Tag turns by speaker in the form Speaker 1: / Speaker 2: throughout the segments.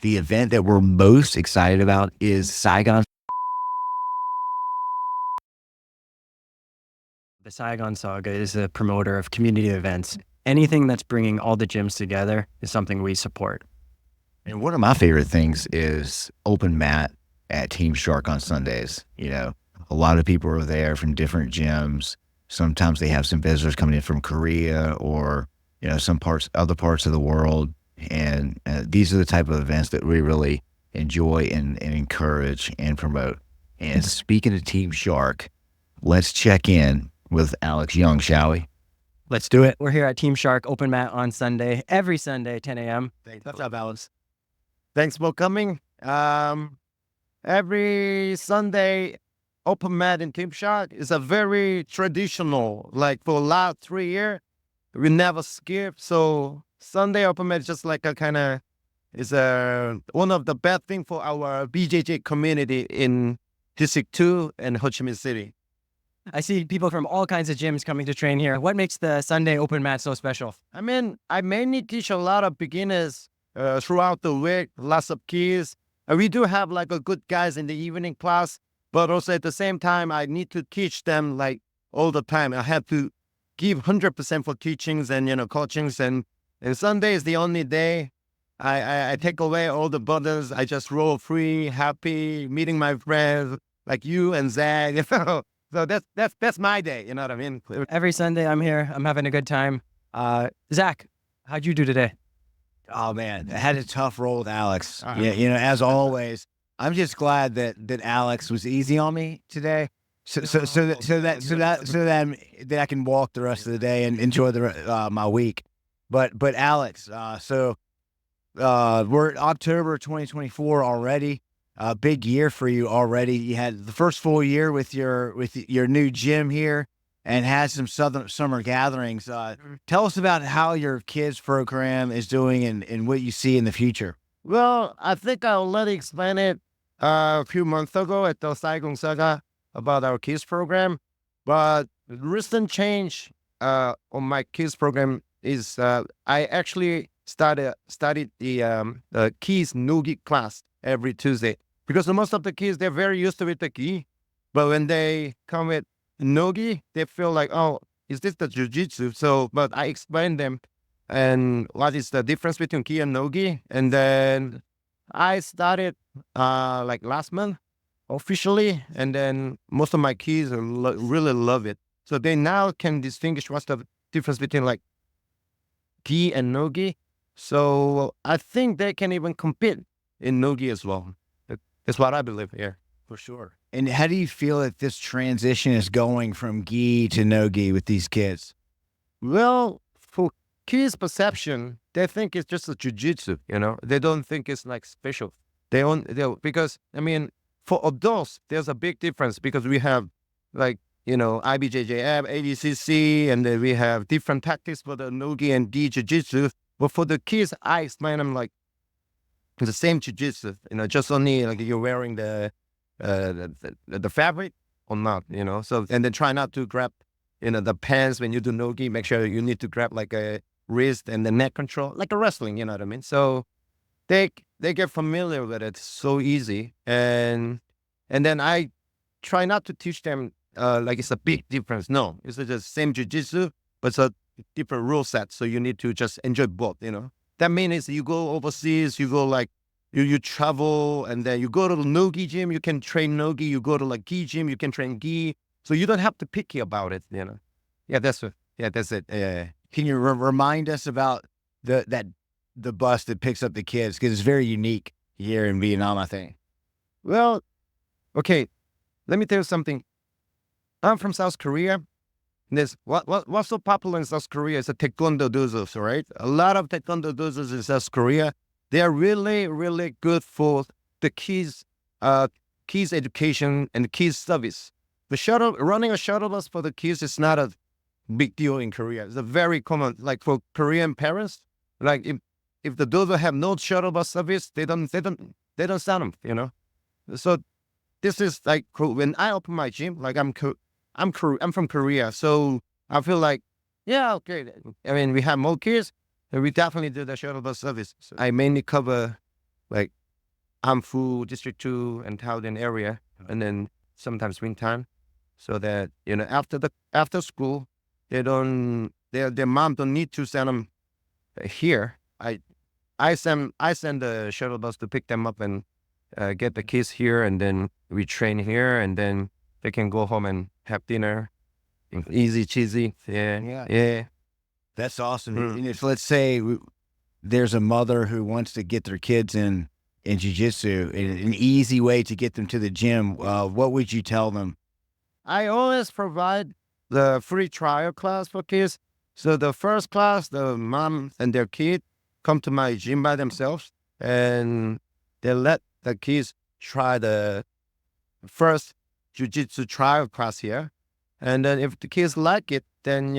Speaker 1: The event that we're most excited about is Saigon.
Speaker 2: The Saigon Saga is a promoter of community events. Anything that's bringing all the gyms together is something we support.
Speaker 1: And one of my favorite things is open mat at Team Shark on Sundays. A lot of people are there from different gyms. Sometimes they have some visitors coming in from Korea or, other parts of the world. And these are the type of events that we really enjoy and encourage and promote. And speaking of Team Shark, let's check in with Alex Young, shall we?
Speaker 2: Let's do it. We're here at Team Shark Open Mat on Sunday, every Sunday, 10 a.m.
Speaker 3: What's up, Alex? Thanks for coming. Every Sunday, Open Mat in Team Shark is a very traditional, like for the last 3 years, we never skip. So Sunday Open Mat is just like a kind of, is one of the best thing for our BJJ community in District 2 and Ho Chi Minh City.
Speaker 2: I see people from all kinds of gyms coming to train here. What makes the Sunday Open Mat so special?
Speaker 3: I mean, I mainly teach a lot of beginners throughout the week, lots of kids. We do have like a good guys in the evening class, but also at the same time, I need to teach them like all the time. I have to give 100% for teachings and, coachings. And Sunday is the only day I take away all the burdens. I just roll free, happy, meeting my friends like you and Zach, So that's my day, you know what I mean?
Speaker 2: Every Sunday I'm here. I'm having a good time. Zach, how'd you do today?
Speaker 1: Oh man, I had a tough roll with Alex. Yeah, as always. I'm just glad that Alex was easy on me today, so that I can walk the rest of the day and enjoy my week. But Alex, we're October 2024 already. A big year for you already. You had the first full year with your new gym here and had some summer gatherings. Tell us about how your kids program is doing and what you see in the future.
Speaker 3: Well, I think I already explained it a few months ago at the Saigon Saga about our kids program. But the recent change on my kids program is I actually studied the kids Nogi class every Tuesday. Because most of the kids, they're very used to with the gi. But when they come with no-gi, they feel like, oh, is this the jiu-jitsu? So, but I explained them and what is the difference between gi and no-gi. And then I started like last month officially. And then most of my kids really love it. So they now can distinguish what's the difference between like gi and no-gi. So I think they can even compete in no-gi as well. That's what I believe here, for sure.
Speaker 1: And how do you feel that this transition is going from gi to no gi with these kids?
Speaker 3: Well, for kids' perception, they think it's just a jiu-jitsu, They don't think it's like special. Because, I mean, for adults, there's a big difference because we have like, IBJJF, ADCC, and then we have different tactics for the no-gi and gi jiu-jitsu. But for the kids, I explain them like, the same jiu-jitsu, just only like you're wearing the fabric or not, So, and then try not to grab, the pants when you do no-gi. Make sure you need to grab like a wrist and the neck control, like a wrestling, you know what I mean? So they get familiar with it so easy. And then I try not to teach them like it's a big difference. No, it's the same jiu-jitsu, but it's a different rule set. So you need to just enjoy both, That means you go overseas, you go like, you travel, and then you go to the no-gi gym, you can train no-gi. You go to like gi gym, you can train gi. So you don't have to picky about it, Yeah, that's it.
Speaker 1: Can you remind us about the bus that picks up the kids? Because it's very unique here in Vietnam, I think.
Speaker 3: Well, okay, let me tell you something. I'm from South Korea. This what's so popular in South Korea is the taekwondo dozos, right? A lot of taekwondo dozos in South Korea. They are really, really good for the kids education and kids service. Running a shuttle bus for the kids is not a big deal in Korea. It's a very common, like for Korean parents. Like if the dozo have no shuttle bus service, they don't send them, So this is like when I open my gym, like I'm from Korea, so I feel like, yeah, okay. I mean, we have more kids, and we definitely do the shuttle bus service. So I mainly cover like Amfu, District 2, and Taoyuan area, and then sometimes winter, so that after school, their mom don't need to send them here. I send the shuttle bus to pick them up and get the kids here, and then we train here, and then they can go home and have dinner. Easy cheesy. Yeah.
Speaker 1: That's awesome. And if, let's say, there's a mother who wants to get their kids in jiu-jitsu, an easy way to get them to the gym, what would you tell them?
Speaker 3: I always provide the free trial class for kids. So the first class, the mom and their kid come to my gym by themselves, and they let the kids try the first jiu-jitsu trial class here. And then if the kids like it, then,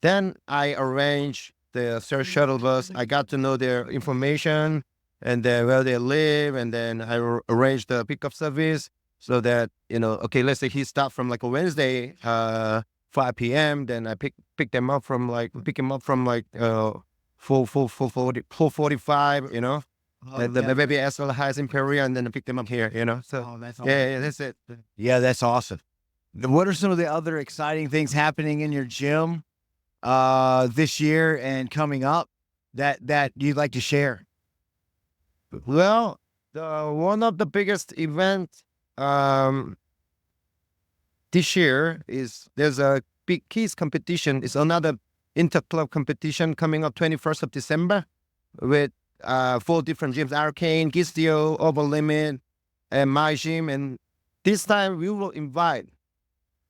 Speaker 3: then I arrange the third shuttle bus. I got to know their information and then where they live, and then I arrange the pickup service so that, okay, let's say he stopped from like a Wednesday, 5 p.m. Then I pick him up from like 4:45, and then maybe as well as in Korea, and then I pick them up here, So
Speaker 1: that's
Speaker 3: yeah, that's it.
Speaker 1: Yeah, that's awesome. What are some of the other exciting things happening in your gym this year and coming up that you'd like to share?
Speaker 3: Well, one of the biggest events this year is there's a big keys competition. It's another interclub competition coming up 21st of December with 4 different gyms: Arcane, Gistio, Over Limit, and my gym. And this time we will invite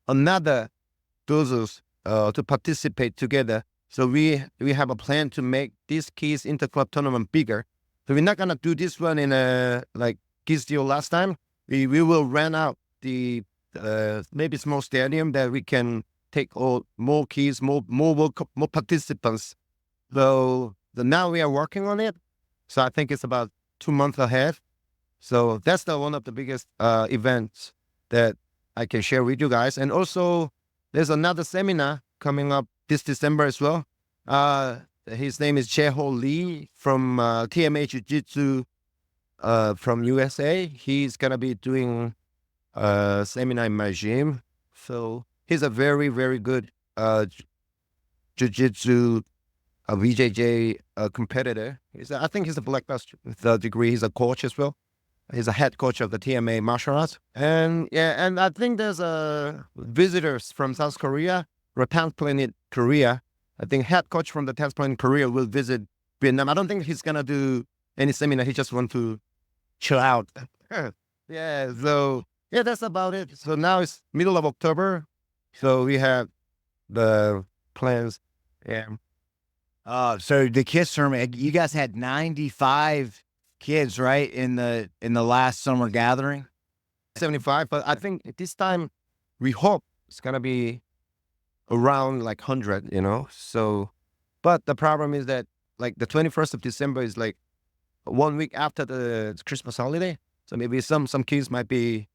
Speaker 3: another dozos to participate together. So we have a plan to make this keys interclub tournament bigger. So we're not gonna do this one in like Gistio last time. We will rent out the maybe small stadium that we can take more keys, more participants. So now we are working on it. So I think it's about 2 months ahead. So that's one of the biggest events that I can share with you guys. And also, there's another seminar coming up this December as well. His name is Ho Lee from TMA Jiu-Jitsu from USA. He's gonna be doing a seminar in my gym. So he's a very, very good Jiu-Jitsu BJJ competitor. I think he's a black belt with a degree. He's a coach as well. He's a head coach of the TMA martial arts. And I think there's visitors from South Korea, or 10th Planet Korea. I think head coach from the 10th Planet Korea will visit Vietnam. I don't think he's gonna do any seminar. He just want to chill out. So that's about it. So now it's middle of October. So we have the plans.
Speaker 1: So the kids tournament, you guys had 95 kids, right, in the last summer gathering?
Speaker 3: 75, but I think this time we hope it's gonna be around like 100, So, but the problem is that like the 21st of December is like 1 week after the Christmas holiday. So maybe some kids might be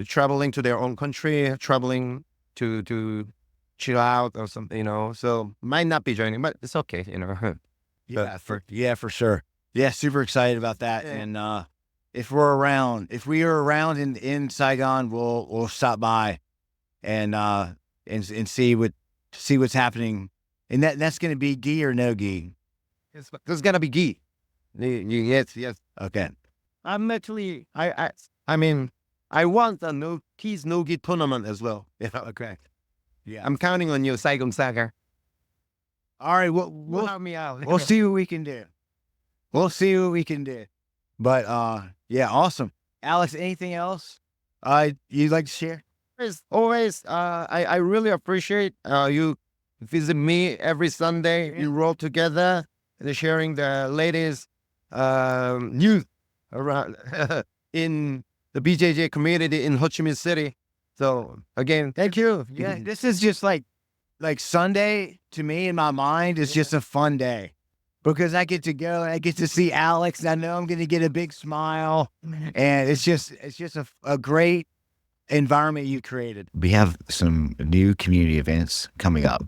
Speaker 3: traveling to their own country, traveling to chill out or something, So might not be joining, but it's okay,
Speaker 1: Yeah, for sure. Yeah, super excited about that.
Speaker 3: Yeah.
Speaker 1: And if we are around in Saigon, we'll stop by and see what's happening. And that's going to be gi or no gi?
Speaker 3: There's gonna be gi. Yes.
Speaker 1: Okay.
Speaker 3: I'm actually, I mean, I want a no gi tournament as well. Okay.
Speaker 1: Yeah.
Speaker 3: I'm counting on you, Saigon Saga.
Speaker 1: All right.
Speaker 3: We'll help me out.
Speaker 1: We'll see what we can do. But yeah, awesome. Alex, anything else you'd like to share?
Speaker 3: As always, I really appreciate you visit me every Sunday. You roll together and sharing the latest news around in the BJJ community in Ho Chi Minh City. So again, thank you.
Speaker 1: Yeah, this is just like Sunday to me in my mind is just a fun day because I get to go and I get to see Alex and I know I'm going to get a big smile and it's just a great environment you created. We have some new community events coming up.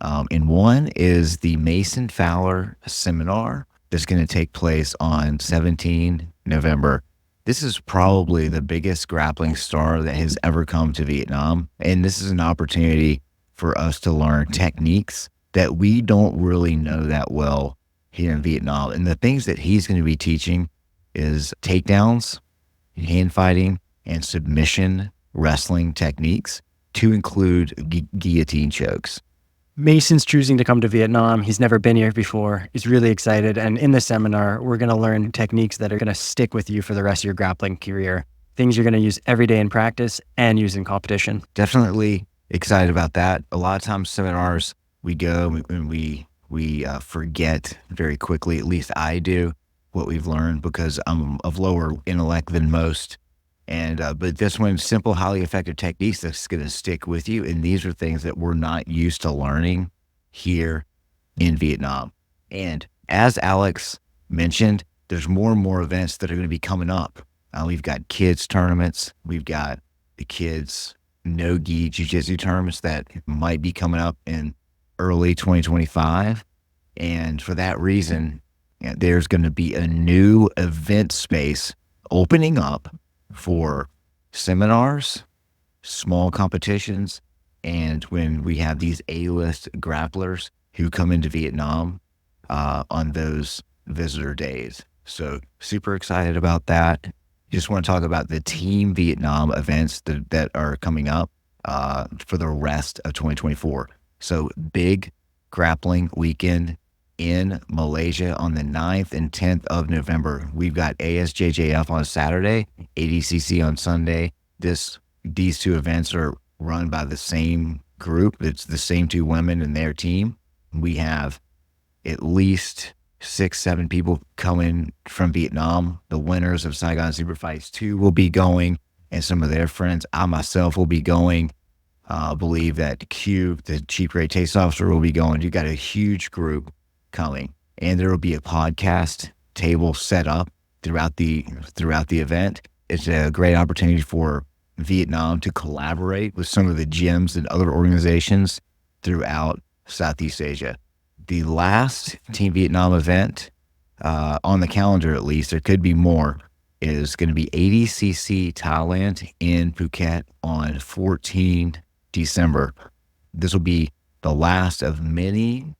Speaker 1: And one is the Mason Fowler Seminar. that's going to take place on 17 November. This is probably the biggest grappling star that has ever come to Vietnam. And this is an opportunity for us to learn techniques that we don't really know that well here in Vietnam. And the things that he's going to be teaching is takedowns, hand fighting, and submission wrestling techniques, to include guillotine chokes.
Speaker 2: Mason's choosing to come to Vietnam. He's never been here before. He's really excited. And in the seminar, we're going to learn techniques that are going to stick with you for the rest of your grappling career. Things you're going to use every day in practice and use in competition.
Speaker 1: Definitely excited about that. A lot of times seminars, we go and we forget very quickly, at least I do, what we've learned because I'm of lower intellect than most. And but this one, simple, highly effective techniques that's going to stick with you. And these are things that we're not used to learning here in Vietnam. And as Alex mentioned, there's more and more events that are going to be coming up. We've got kids tournaments. We've got the kids no-gi jiu-jitsu tournaments that might be coming up in early 2025. And for that reason, there's going to be a new event space opening up for seminars, small competitions, and when we have these A-list grapplers who come into Vietnam on those visitor days. So super excited about that. Just want to talk about the Team Vietnam events that are coming up for the rest of 2024. So big grappling weekend in Malaysia on the 9th and 10th of November. We've got ASJJF on Saturday, ADCC on Sunday. These two events are run by the same group. It's the same two women and their team. We have at least 6-7 people coming from Vietnam. The winners of Saigon Super Fights 2 will be going, and some of their friends. I myself will be going. I believe that Q, the Chief Grade Taste Officer, will be going. You've got a huge group coming, and there will be a podcast table set up throughout the event. It's a great opportunity for Vietnam to collaborate with some of the gyms and other organizations throughout Southeast Asia. The last Team Vietnam event on the calendar, at least, there could be more, is going to be ADCC Thailand in Phuket on 14 December. This will be the last of many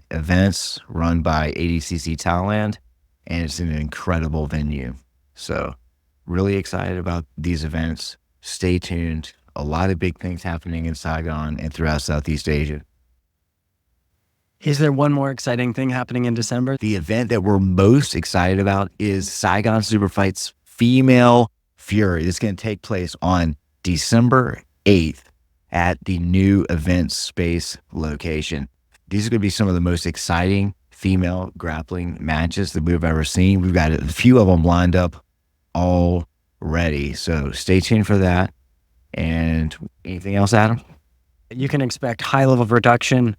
Speaker 1: events run by ADCC Thailand, and it's an incredible venue. So really excited about these events. Stay tuned. A lot of big things happening in Saigon and throughout Southeast Asia.
Speaker 2: Is there one more exciting thing happening in December?
Speaker 1: The event that we're most excited about is Saigon Super Fights Female Fury. It's going to take place on December 8th at the new event space location. These are going to be some of the most exciting female grappling matches that we've ever seen. We've got a few of them lined up already. So stay tuned for that. And anything else, Adam?
Speaker 2: You can expect high level production.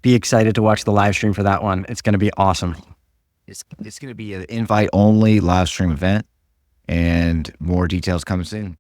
Speaker 2: Be excited to watch the live stream for that one. It's going to be awesome.
Speaker 1: It's going to be an invite only live stream event, and more details coming soon.